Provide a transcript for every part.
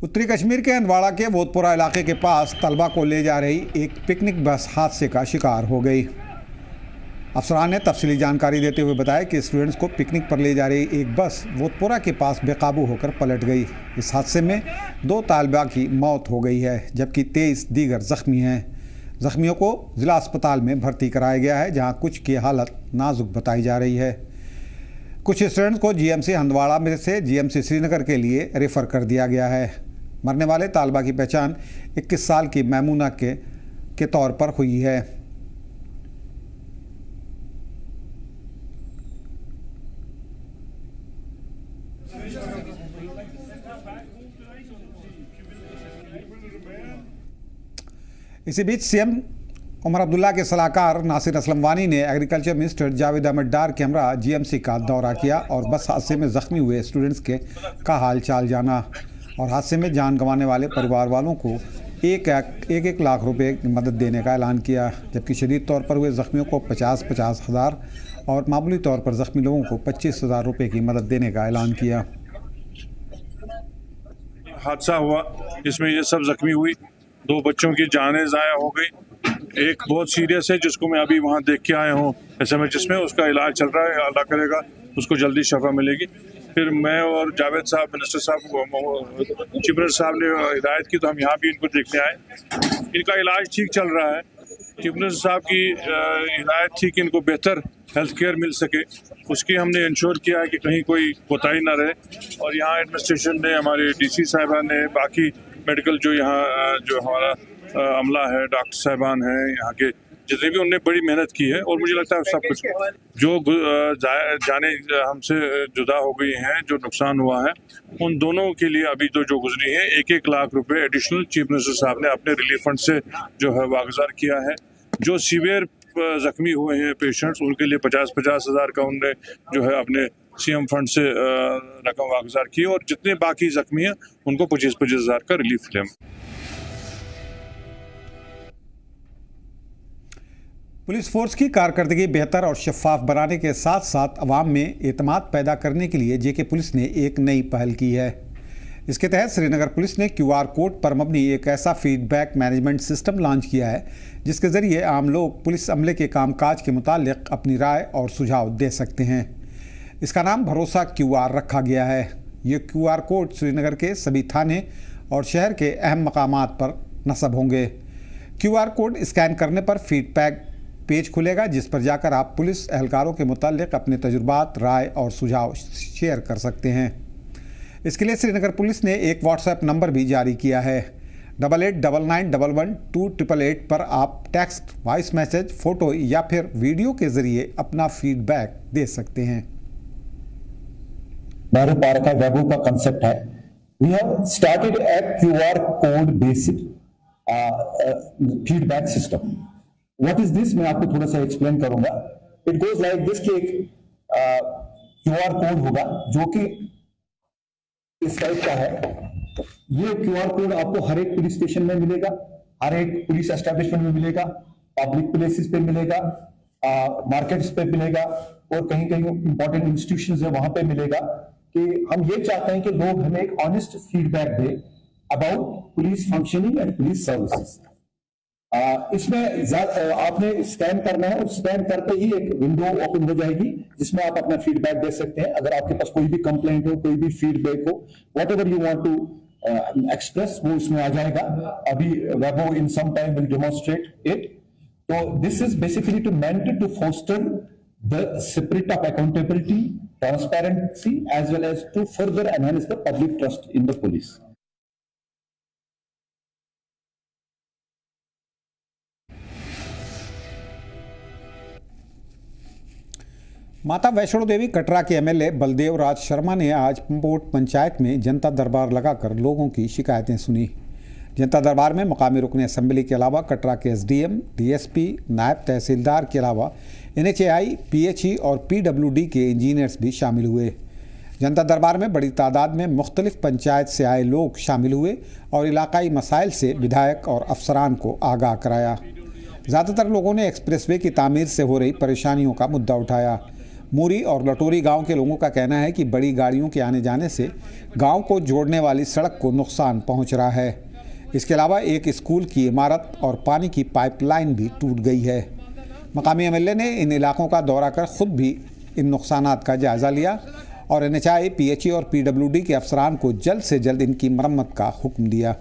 उत्तरी कश्मीर के हंदवाड़ा के वोतपुरा इलाके के पास तलबा को ले जा रही एक पिकनिक बस हादसे का शिकार हो गई। अफसरान ने तफसीली जानकारी देते हुए बताया कि स्टूडेंट्स को पिकनिक पर ले जा रही एक बस वोतपुरा के पास बेकाबू होकर पलट गई। इस हादसे में 2 तालबा की मौत हो गई है, जबकि 23 दीगर ज़ख्मी हैं। ज़ख्मियों को ज़िला अस्पताल में भर्ती कराया गया है, जहां कुछ की हालत नाजुक बताई जा रही है। कुछ स्टूडेंट्स को जीएमसी हंदवाड़ा में से जीएमसी श्रीनगर के लिए रेफ़र कर दिया गया है। मरने वाले तालबा की पहचान 21 साल की मैमूना के तौर पर हुई है। इसी बीच सीएम उमर अब्दुल्ला के सलाहकार नासिर असलम वानी ने एग्रीकल्चर मिनिस्टर जावेद अहमद डार के हमरा जीएमसी का दौरा किया और बस हादसे में ज़ख्मी हुए स्टूडेंट्स का हाल चाल जाना और हादसे में जान गंवाने वाले परिवार वालों को एक लाख रुपए की मदद देने का ऐलान किया, जबकि शदीद तौर पर हुए ज़ख्मियों को 50-50 हज़ार और मामूली तौर पर ज़ख्मी लोगों को 25,000 रुपये की मदद देने का ऐलान किया। हादसा हुआ जिसमें ये सब जख्मी हुई, 2 बच्चों की जानें ज़ाया हो गई। एक बहुत सीरियस है जिसको मैं अभी वहाँ देख के आया हूँ SMH में, उसका इलाज चल रहा है, अल्लाह करेगा उसको जल्दी शफा मिलेगी। फिर मैं और जावेद साहब, मिनिस्टर साहब, चीफ मिनिस्टर साहब ने हिदायत की तो हम यहाँ भी इनको देखने आए। इनका इलाज ठीक चल रहा है। चीफ मिनिस्टर साहब की हिदायत थी कि इनको बेहतर हेल्थ केयर मिल सके, उसकी हमने इंश्योर किया है कि कहीं कोई कोताही ना रहे। और यहाँ एडमिनिस्ट्रेशन ने, हमारे DC साहिबान ने, बाकी मेडिकल जो हमारा अमला है, डॉक्टर साहिबान हैं, यहाँ के जितने भी, उनने बड़ी मेहनत की है। और मुझे लगता है सब कुछ जो जाने हमसे जुदा हो गई हैं, जो नुकसान हुआ है, उन दोनों के लिए अभी तो जो गुजरी है 1-1 लाख रुपए एडिशनल चीफ मिनिस्टर साहब ने अपने रिलीफ फंड से जो है वागुजार किया है। जो सीवियर जख्मी हुए हैं पेशेंट्स, उनके लिए 50-50 हज़ार का उनने जो है अपने CM फंड से रकम वागुजार की, और जितने बाकी जख्मी हैं उनको 25-25 हज़ार का रिलीफ क्लेम। पुलिस फोर्स की कारकर्दगी बेहतर और शफाफ बनाने के साथ साथ अवाम में एतमाद पैदा करने के लिए JK पुलिस ने एक नई पहल की है। इसके तहत श्रीनगर पुलिस ने QR कोड पर मबनी एक ऐसा फीडबैक मैनेजमेंट सिस्टम लॉन्च किया है जिसके ज़रिए आम लोग पुलिस अमले के कामकाज के मुतालिक अपनी राय और सुझाव दे सकते हैं। इसका नाम भरोसा QR रखा गया है। ये QR कोड श्रीनगर के सभी थाने और शहर के अहम मकामात पर नस्ब होंगे। QR कोड स्कैन करने पर फीडबैक पेज खुलेगा, जिस पर जाकर आप पुलिस एहलकारों के मुतालिक अपने तजुर्बात, राय और सुझाव शेयर कर सकते हैं। इसके लिए श्रीनगर पुलिस ने एक WhatsApp नंबर भी जारी किया है। 8899112888 पर आप टेक्स्ट, वॉइस मैसेज, फ़ोटो या फिर वीडियो के ज़रिए अपना फीडबैक दे सकते हैं। नेहरू पार्क का वेबो का कंसेप्ट है। We have started a QR code based feedback system. What is this, मैं आपको थोड़ा सा एक्सप्लेन करूंगा। इट गोज लाइक दिस कि एक QR कोड होगा जो कि इस टाइप का है। ये QR कोड आपको हर एक पुलिस स्टेशन में मिलेगा, हर एक पुलिस एस्टेब्लिशमेंट में मिलेगा, पब्लिक प्लेसेस पे मिलेगा, मार्केट्स पे मिलेगा, और कहीं कहीं इंपॉर्टेंट इंस्टीट्यूशंस है वहां पे मिलेगा। कि हम ये चाहते हैं कि लोग हमें एक honest feedback they about police functioning and police services. इसमें आपने स्कैन करना है और स्कैन करते ही एक विंडो ओपन हो जाएगी जिसमें आप अपना फीडबैक दे सकते हैं। अगर आपके पास कोई भी कंप्लेंट हो, कोई भी फीडबैक हो, whatever you want to express, वो इसमें आ जाएगा। अभी वेबो in some time will demonstrate it. तो this is basically to meant to foster the spirit of accountability, transparency, as well as to further enhance the public trust in the police. माता वैष्णो देवी कटरा के MLA Baldev Raj Sharma ने आज पंपोट पंचायत में जनता दरबार लगाकर लोगों की शिकायतें सुनी। जनता दरबार में मकामी रुकन असम्बली के अलावा कटरा के SDM, DSP, नायब तहसीलदार के अलावा NHAI, PHE और PWD के इंजीनियर्स भी शामिल हुए। जनता दरबार में बड़ी तादाद में मुख्तलिफ पंचायत से आए लोग शामिल हुए और इलाकाई मसाइल से विधायक और अफसरान को आगाह कराया। ज़्यादातर लोगों ने एक्सप्रेसवे की तामीर से हो रही परेशानियों का मुद्दा उठाया। मूरी और लटोरी गांव के लोगों का कहना है कि बड़ी गाड़ियों के आने जाने से गांव को जोड़ने वाली सड़क को नुकसान पहुंच रहा है। इसके अलावा एक स्कूल की इमारत और पानी की पाइपलाइन भी टूट गई है। मकामी एमएलए ने इन इलाकों का दौरा कर खुद भी इन नुकसानात का जायज़ा लिया और NHI, PHE और PWD के अफसरान को जल्द से जल्द इनकी मरम्मत का हुक्म दिया।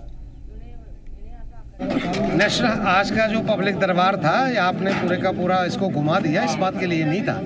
नेशनल आज का जो पब्लिक दरबार था, ये आपने पूरे का पूरा इसको घुमा दिया। इस बात के लिए नहीं था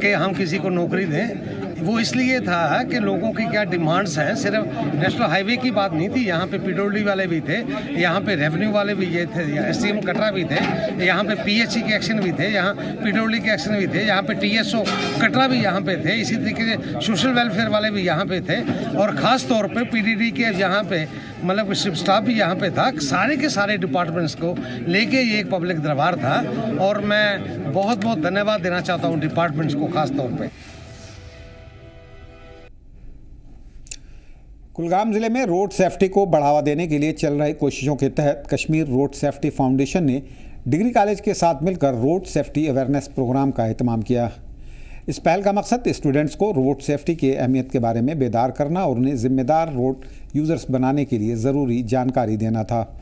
कि हम किसी को नौकरी दें, वो इसलिए था कि लोगों की क्या डिमांड्स हैं। सिर्फ नेशनल हाईवे की बात नहीं थी, यहाँ पे PWD वाले भी थे, यहाँ पे रेवेन्यू वाले भी ये थे, SDM कटरा भी थे, यहाँ पे PHE के एक्शन भी थे, यहाँ PWD के एक्शन भी थे, यहाँ पे TSO कटरा भी यहाँ पे थे, इसी तरीके से सोशल वेलफेयर वाले भी यहाँ पे थे और ख़ास तौर पे PDD के यहाँ पे मतलब स्टाफ भी यहाँ पे था। सारे के सारे डिपार्टमेंट्स को लेके ये एक पब्लिक दरबार था और मैं बहुत बहुत धन्यवाद देना चाहता हूँ डिपार्टमेंट्स को खास तौर पे। कुलगाम जिले में रोड सेफ्टी को बढ़ावा देने के लिए चल रही कोशिशों के तहत कश्मीर रोड सेफ्टी फाउंडेशन ने डिग्री कॉलेज के साथ मिलकर रोड सेफ्टी अवेयरनेस प्रोग्राम का एहतमाम किया। इस पहल का मकसद स्टूडेंट्स को रोड सेफ्टी की अहमियत के बारे में बेदार करना और उन्हें जिम्मेदार रोड यूज़र्स बनाने के लिए ज़रूरी जानकारी देना था।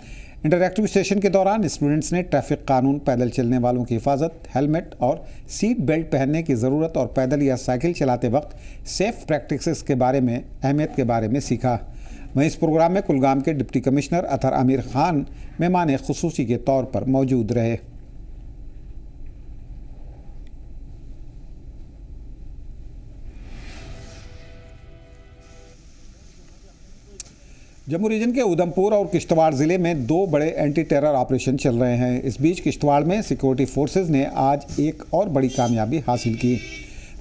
इंटरैक्टिव सेशन के दौरान स्टूडेंट्स ने ट्रैफिक कानून, पैदल चलने वालों की हिफाजत, हेलमेट और सीट बेल्ट पहनने की ज़रूरत और पैदल या साइकिल चलाते वक्त सेफ प्रैक्टिसेस के बारे में अहमियत के बारे में सीखा। वहीं इस प्रोग्राम में कुलगाम के डिप्टी कमिश्नर अतहर आमिर खान मेहमान खुसूसी के तौर पर मौजूद रहे। जम्मू रीजन के उधमपुर और किश्तवाड़ ज़िले में 2 बड़े एंटी टेरर ऑपरेशन चल रहे हैं। इस बीच किश्तवाड़ में सिक्योरिटी फोर्सेज ने आज एक और बड़ी कामयाबी हासिल की।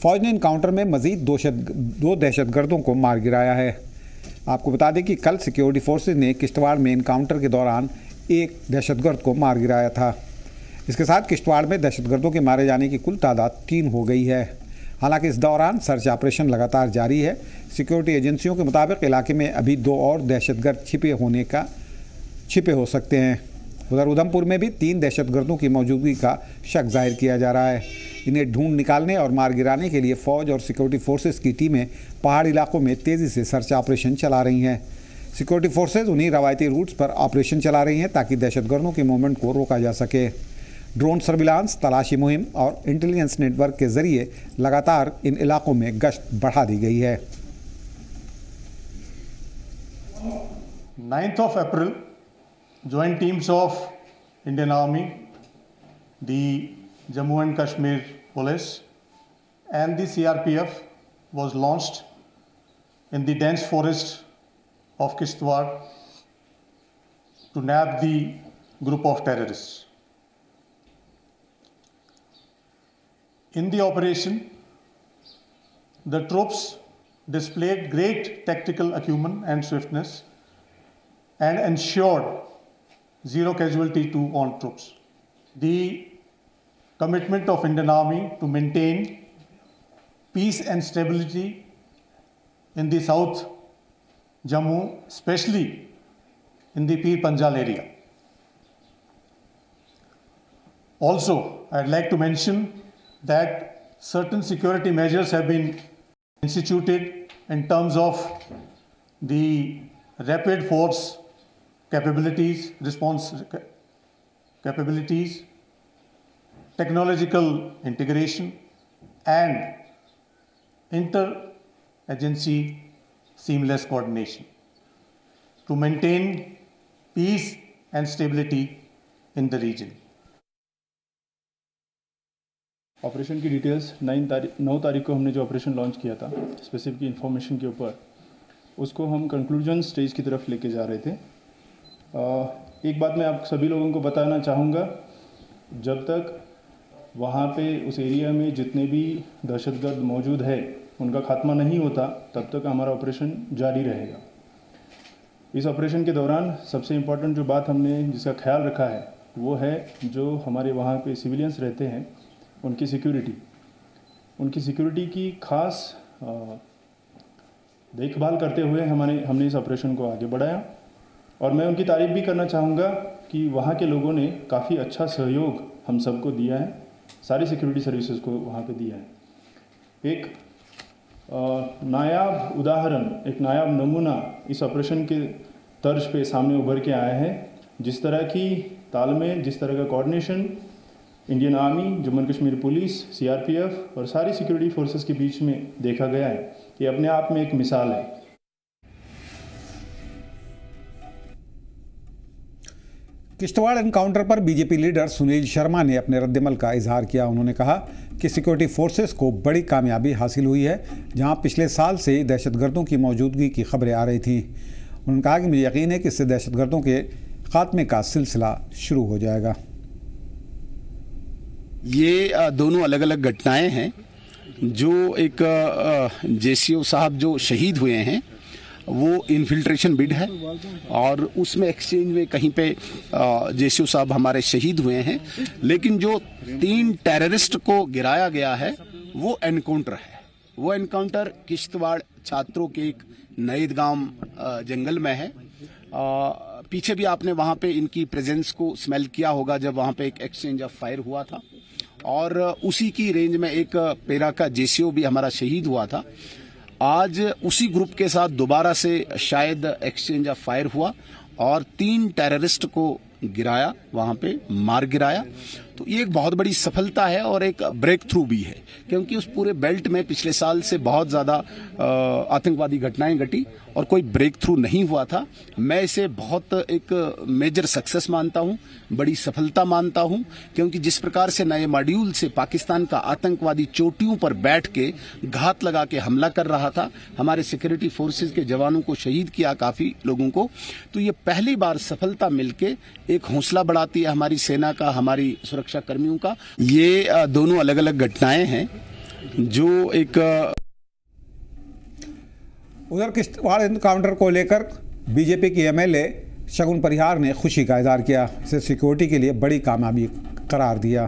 फौज ने इनकाउंटर में मज़ीद 2 दहशतगर्दों को मार गिराया है। आपको बता दें कि कल सिक्योरिटी फोर्सेज ने किश्तवाड़ में इनकाउंटर के दौरान एक दहशतगर्द को मार गिराया था। इसके साथ किश्तवाड़ में दहशतगर्दों के मारे जाने की कुल तादाद 3 हो गई है। हालांकि इस दौरान सर्च ऑपरेशन लगातार जारी है। सिक्योरिटी एजेंसियों के मुताबिक इलाके में अभी 2 और दहशतगर्द छिपे हो सकते हैं। उधर उधमपुर में भी 3 दहशतगर्दों की मौजूदगी का शक जाहिर किया जा रहा है। इन्हें ढूंढ निकालने और मार गिराने के लिए फ़ौज और सिक्योरिटी फोर्सेस की टीमें पहाड़ी इलाकों में तेज़ी से सर्च ऑपरेशन चला रही हैं। सिक्योरिटी फोर्सेज उन्हीं रवायती रूट्स पर ऑपरेशन चला रही हैं ताकि दहशतगर्दों के मूवमेंट को रोका जा सके। ड्रोन सर्विलांस, तलाशी मुहिम और इंटेलिजेंस नेटवर्क के जरिए लगातार इन इलाकों में गश्त बढ़ा दी गई है। 9th of April, joint teams of Indian Army, the Jammu and Kashmir Police and the CRPF was launched in the dense forest of Kishtwar to nab the group of terrorists. In the operation, the troops displayed great tactical acumen and swiftness and ensured zero casualty to on troops. The commitment of Indian Army to maintain peace and stability in the South Jammu, especially in the Pir Panjal area. Also, I'd like to mention that certain security measures have been instituted in terms of the rapid force capabilities, response capabilities, technological integration, and inter-agency seamless coordination to maintain peace and stability in the region. Operation की details 9 तारीख को हमने जो operation launch किया था specific information के ऊपर, उसको हम कंक्लूजन स्टेज की तरफ लेके जा रहे थे। एक बात मैं आप सभी लोगों को बताना चाहूँगा, जब तक वहाँ पे उस एरिया में जितने भी दहशतगर्द मौजूद है उनका खात्मा नहीं होता, तब तक हमारा ऑपरेशन जारी रहेगा। इस ऑपरेशन के दौरान सबसे इम्पॉर्टेंट जो बात हमने जिसका ख्याल रखा है वो है जो हमारे वहाँ पे सिविलियंस रहते हैं उनकी सिक्योरिटी की खास देखभाल करते हुए हमने इस ऑपरेशन को आगे बढ़ाया। और मैं उनकी तारीफ भी करना चाहूँगा कि वहाँ के लोगों ने काफ़ी अच्छा सहयोग हम सबको दिया है, सारी सिक्योरिटी सर्विसेज को वहाँ पे दिया है। एक नायाब उदाहरण, एक नायाब नमूना इस ऑपरेशन के तर्ज पे सामने उभर के आया है। जिस तरह की तालमेल, जिस तरह का coordination Indian army, Jammu and Kashmir police, CRPF और सारी सिक्योरिटी फोर्सेस के बीच में देखा गया है, ये अपने आप में एक मिसाल है। किश्तवाड़ एनकाउंटर पर बीजेपी लीडर सुनील शर्मा ने अपने रद्दमल का इजहार किया। उन्होंने कहा कि सिक्योरिटी फोर्सेस को बड़ी कामयाबी हासिल हुई है, जहां पिछले साल से दहशतगर्दों की मौजूदगी की खबरें आ रही थीं। उन्होंने कहा कि मुझे यकीन है कि इससे दहशतगर्दों के खात्मे का सिलसिला शुरू हो जाएगा। ये दोनों अलग अलग घटनाएं हैं। जो एक जेसीओ साहब जो शहीद हुए हैं वो इन्फिल्ट्रेशन बिड है और उसमें एक्सचेंज में कहीं पे जेसीओ साहब हमारे शहीद हुए हैं, लेकिन जो 3 टेररिस्ट को गिराया गया है वो एनकाउंटर है। वो एनकाउंटर किश्तवाड़ छात्रों के एक नईदगाम जंगल में है। पीछे भी आपने वहां पे इनकी प्रेजेंस को स्मेल किया होगा जब वहां पे एक एक्सचेंज ऑफ फायर हुआ था, और उसी की रेंज में एक पेरा का जेसीओ भी हमारा शहीद हुआ था। आज उसी ग्रुप के साथ दोबारा से शायद एक्सचेंज ऑफ फायर हुआ और 3 टेररिस्ट को गिराया, वहां पे मार गिराया। तो ये एक बहुत बड़ी सफलता है और एक ब्रेक थ्रू भी है, क्योंकि उस पूरे बेल्ट में पिछले साल से बहुत ज्यादा आतंकवादी घटनाएं घटी और कोई ब्रेक थ्रू नहीं हुआ था। मैं इसे बहुत एक मेजर सक्सेस मानता हूं, बड़ी सफलता मानता हूं, क्योंकि जिस प्रकार से नए मॉड्यूल से पाकिस्तान का आतंकवादी चोटियों पर बैठ के घात लगा के हमला कर रहा था, हमारे सिक्योरिटी फोर्सेज के जवानों को शहीद किया, काफी लोगों को। तो ये पहली बार सफलता मिलके एक हौसला बढ़ाती है हमारी सेना का, हमारी सुरक्षा कर्मियों का। ये दोनों अलग अलग घटनाएं हैं जो एक उधर किश्तवाड़ एनकाउंटर को लेकर बीजेपी की एमएलए शगुन परिहार ने खुशी का इजहार किया। इसे सिक्योरिटी के लिए बड़ी कामयाबी करार दिया।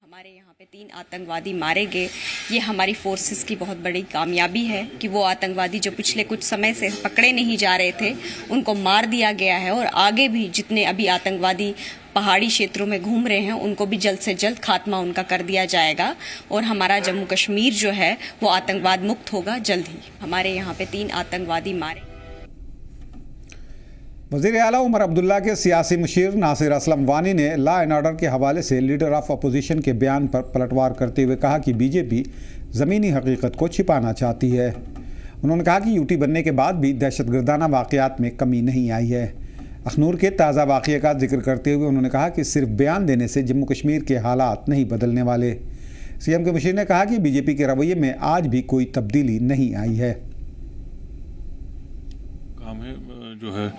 हमारे यहाँ पे 3 आतंकवादी मारे गए, ये हमारी फोर्सेस की बहुत बड़ी कामयाबी है कि वो आतंकवादी जो पिछले कुछ समय से पकड़े नहीं जा रहे थे उनको मार दिया गया है, और आगे भी जितने अभी आतंकवादी पहाड़ी क्षेत्रों में घूम रहे हैं उनको भी जल्द से जल्द खात्मा उनका कर दिया जाएगा, और हमारा जम्मू कश्मीर जो है वो आतंकवाद मुक्त होगा जल्द ही। हमारे यहाँ पे 3 आतंकवादी मारे। वज़ीर आला उमर अब्दुल्ला के सियासी मुशीर नासिर असलम वानी ने लॉ एंड ऑर्डर के हवाले से लीडर ऑफ अपोजिशन के बयान पर पलटवार करते हुए कहा कि बीजेपी ज़मीनी हकीकत को छिपाना चाहती है। उन्होंने कहा कि यूटी बनने के बाद भी दहशतगर्दाना वाक़यात में कमी नहीं आई है। अखनूर के ताज़ा वाक़ये का जिक्र करते हुए उन्होंने कहा कि सिर्फ बयान देने से जम्मू कश्मीर के हालात नहीं बदलने वाले। सीएम के मुशीर ने कहा कि बीजेपी के रवैये में आज भी कोई तब्दीली नहीं आई है। काम है जो है